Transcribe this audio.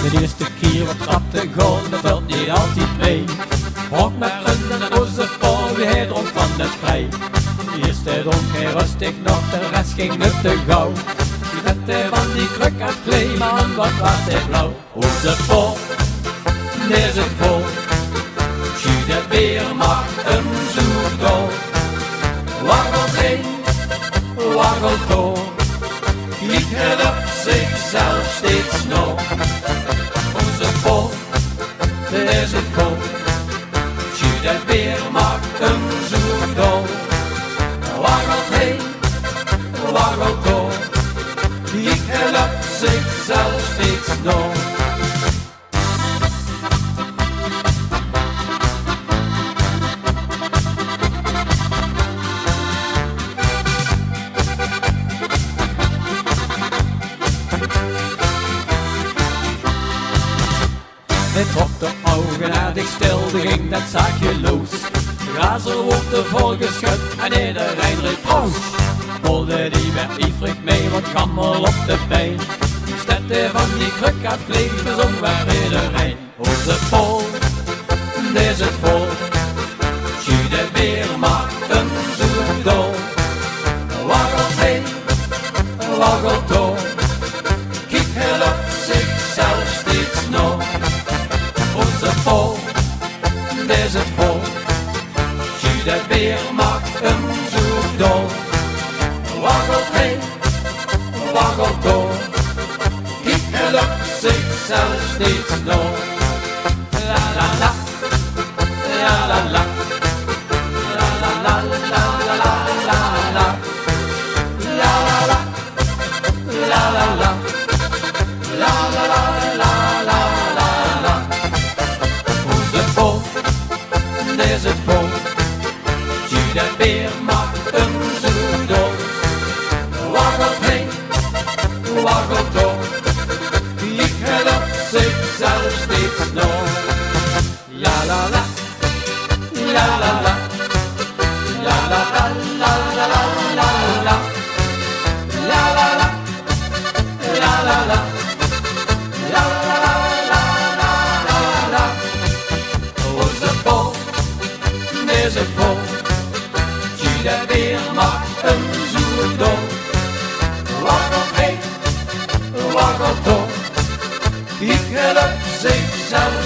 De eerste keer op stap te gaan, dat valt niet altijd mee. Vroeg met een roze paal, wie hij dronk van de sprei. De eerste dronk hij rustig nog, de rest ging het te gauw. Die vette van die kruk af klee, maar wat was hij blauw. Onze paal, daar is het vol. Schiet het weer, maakt hem zo dol. Waggelt heen, waggelt door. Ik helpt zichzelf steeds nog. Onze vol, daar is het vol. Schiet het weer, maakt hem zo dol. Waggelt heen, waggelt door. Ik helpt zichzelf steeds nog. Het trok de ogen aardig stil, de ging dat zaakje los. De gazel wordt er vol geschud en iedereen riep proost. Polde die werd ivrig mee, wat gammel op de been. Stette van die kruk afkleven, zong waar iedereen. Onze pol, daar is het vol. Schiet het weer, maakt hem zo dol. Waggelt heen, waggelt door. Kijk heel op zichzelf steeds nog. Onze vol, daar is het vol. Schiet het weer, maakt hem zo dol. Waggelt heen, waggelt door. Kijk heel op zichzelf steeds nog. La la la, la la la. La la la la la la la la. La la la, la la la. La la la la la la la. Onze vol, daar is het vol. Schiet het weer, maakt hem zo dol. Waggelt heen, waggelt door. Ik help zichzelf steeds nog. La la la, la la la. La la la la la la la la. La la la, la la la. La la la la la la. Onze vol, daar is het vol. Schiet het weer, maakt hem zo dol. Waggelt heen, waggelt door. Ik help zichzelf